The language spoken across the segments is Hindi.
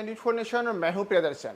न्यूज़4 नेशन और मैं हूं प्रियदर्शन।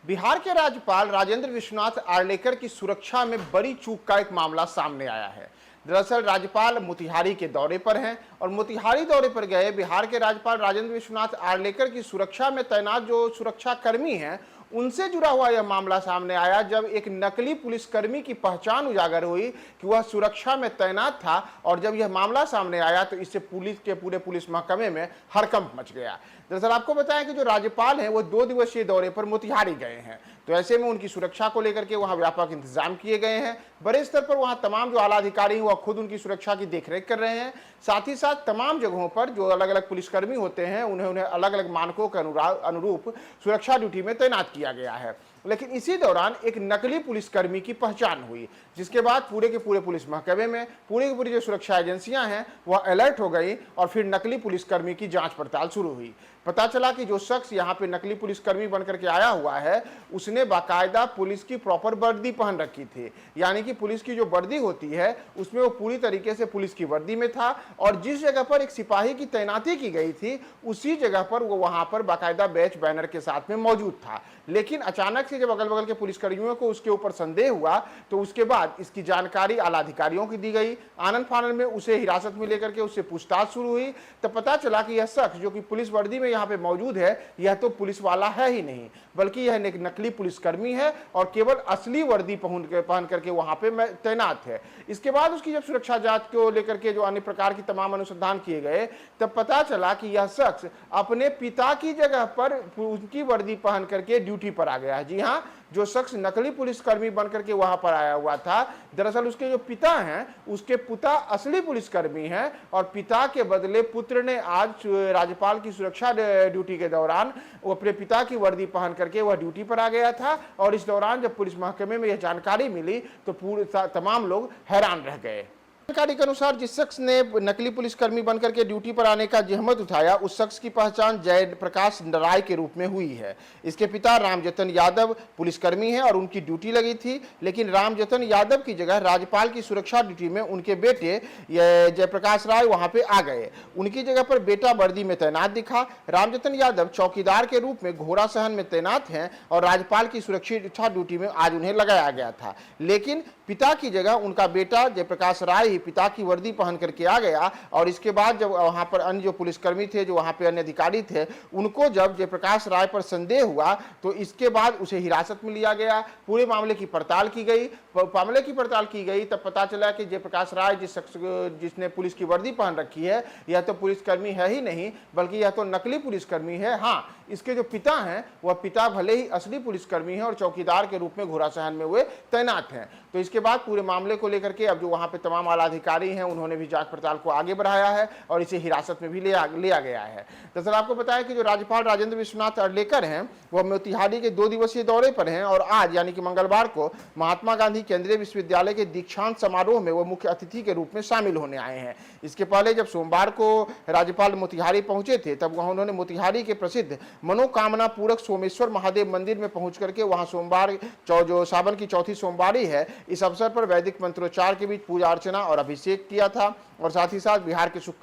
बिहार के राज्यपाल राजेंद्र विश्वनाथ आर्लेकर की सुरक्षा में बड़ी चूक का एक मामला सामने आया है। दरअसल राज्यपाल मोतिहारी के दौरे पर हैं और मोतिहारी दौरे पर गए बिहार के राज्यपाल राजेंद्र विश्वनाथ आर्लेकर की सुरक्षा में तैनात जो सुरक्षा कर्मी हैं उनसे जुड़ा हुआ यह मामला सामने आया, जब एक नकली पुलिसकर्मी की पहचान उजागर हुई कि वह सुरक्षा में तैनात था। और जब यह मामला सामने आया तो इससे पुलिस के पूरे पुलिस महकमे में हड़कंप मच गया। दरअसल आपको बताएं कि जो राज्यपाल हैं वो 2 दिवसीय दौरे पर मोतिहारी गए हैं, तो ऐसे में उनकी सुरक्षा को लेकर के वहां व्यापक इंतजाम किए गए हैं। बड़े स्तर पर वहां तमाम जो आला अधिकारी हैं वह खुद उनकी सुरक्षा की देखरेख कर रहे हैं। साथ ही साथ तमाम जगहों पर जो अलग अलग पुलिसकर्मी होते हैं उन्हें अलग अलग मानकों के अनुरूप सुरक्षा ड्यूटी में तैनात किया गया है। लेकिन इसी दौरान एक नकली पुलिसकर्मी की पहचान हुई, जिसके बाद पूरे के पूरे पुलिस महकमे में पूरी की पूरी जो सुरक्षा एजेंसियां हैं वह अलर्ट हो गई और फिर नकली पुलिसकर्मी की जांच पड़ताल शुरू हुई। पता चला कि जो शख्स यहां पे नकली पुलिसकर्मी बनकर के आया हुआ है उसने बाकायदा पुलिस की प्रॉपर वर्दी पहन रखी थी, यानी कि पुलिस की जो वर्दी होती है उसमें वो पूरी तरीके से पुलिस की वर्दी में था। और जिस जगह पर एक सिपाही की तैनाती की गई थी उसी जगह पर वो वहां पर बाकायदा बैच बैनर के साथ में मौजूद था। लेकिन अचानक से जब अगल बगल के पुलिसकर्मियों को उसके ऊपर संदेह हुआ तो उसके बाद इसकी जानकारी आला अधिकारियों की दी गई। आनन फानन में उसे हिरासत में लेकर के उससे पूछताछ शुरू हुई, तब पता चला कि यह शख्स जो कि पुलिस वर्दी में यहाँ पे मौजूद है यह तो पुलिस वाला है ही नहीं, बल्कि यह एक नकली पुलिसकर्मी है और केवल असली वर्दी पहन करके वहां पे तैनात है। इसके बाद उसकी जब सुरक्षा जांच को लेकर के जो अन्य प्रकार की तमाम अनुसंधान किए गए तब पता चला कि यह शख्स अपने पिता की जगह पर उनकी वर्दी पहन करके ड्यूटी पर आ गया है। जी हाँ, जो शख्स नकली पुलिसकर्मी बनकर के वहां पर आया हुआ था दरअसल उसके जो पिता हैं उसके पिता असली पुलिसकर्मी हैं और पिता के बदले पुत्र ने आज राज्यपाल की सुरक्षा ड्यूटी के दौरान वो अपने पिता की वर्दी पहन करके वह ड्यूटी पर आ गया था। और इस दौरान जब पुलिस महकमे में यह जानकारी मिली तो पूरे तमाम लोग हैरान रह गए। जानकारी के अनुसार जिस शख्स ने नकली पुलिसकर्मी बनकर के ड्यूटी पर आने का जहमत उठाया उस शख्स की पहचान जयप्रकाश राय के रूप में हुई है। इसके पिता रामजतन यादव पुलिसकर्मी हैं और उनकी ड्यूटी लगी थी, लेकिन रामजतन यादव की जगह राज्यपाल की सुरक्षा ड्यूटी में उनके बेटे जयप्रकाश राय वहां पे आ गए। उनकी जगह पर बेटा वर्दी में तैनात दिखा। रामजतन यादव चौकीदार के रूप में घोड़ा सहन में तैनात हैं और राज्यपाल की सुरक्षा ड्यूटी में आज उन्हें लगाया गया था। लेकिन पिता की जगह उनका बेटा जयप्रकाश राय पिता की वर्दी पहन करके आ गया। और इसके बाद जब वहां पर अन्य जो पुलिसकर्मी थे, जो वहां पे अन्य अधिकारी थे, उनको जब जयप्रकाश राय पर संदेह हुआ तो इसके बाद उसे हिरासत में लिया गया। पूरे मामले की पड़ताल की गई। मामले की पड़ताल की गई तब पता चला कि जयप्रकाश राय जिस शख्स जिसने पुलिस की वर्दी पहन रखी है यह तो पुलिसकर्मी है ही नहीं, बल्कि यह तो नकली पुलिसकर्मी है। हाँ, इसके जो पिता हैं वह पिता भले ही असली पुलिसकर्मी हैं और चौकीदार के रूप में घोड़ा सहन में हुए तैनात हैं। तो इसके बाद पूरे मामले को लेकर के अब जो वहां पे तमाम आला अधिकारी हैं उन्होंने भी जांच पड़ताल को आगे बढ़ाया है और इसे हिरासत में भी लिया गया है। दरअसल आपको बताया कि जो राज्यपाल राजेंद्र विश्वनाथ आर्लेकर हैं वह मोतिहारी के 2 दिवसीय दौरे पर हैं और आज यानी कि मंगलवार को महात्मा गांधी केंद्रीय विश्वविद्यालय के दीक्षांत समारोह में वो मुख्य अतिथि के रूप में शामिल होने आए हैं। इसके पहले जब सोमवार को राज्यपाल मोतिहारी पहुंचे थे तब वहां उन्होंने मोतिहारी के प्रसिद्ध मनोकामना पूरक सोमेश्वर महादेव मंदिर में पहुंच करके वहां सोमवार जो सावन की चौथी सोमवारी है इस अवसर पर वैदिक मंत्रोच्चार के बीच पूजा अर्चना और अभिषेक किया था और साथ ही साथ बिहार की सुख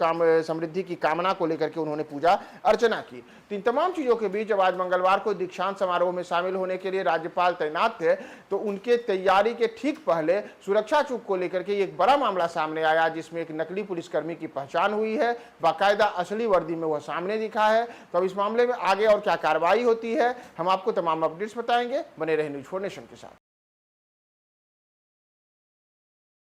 समृद्धि की कामना को लेकर के उन्होंने पूजा अर्चना की। तो इन तमाम चीजों के बीच जब आज मंगलवार को दीक्षांत समारोह में शामिल होने के लिए राज्यपाल तैनात थे तो उनके तैयारी के ठीक पहले सुरक्षा चूक को लेकर के एक बड़ा मामला सामने आया, जिसमें एक नकली पुलिसकर्मी की पहचान हुई है। बाकायदा असली वर्दी में वह सामने दिखा है। तो अब इस मामले में आगे और क्या कार्रवाई होती है हम आपको तमाम अपडेट्स बताएंगे। बने रहे न्यूज़4 नेशन के साथ।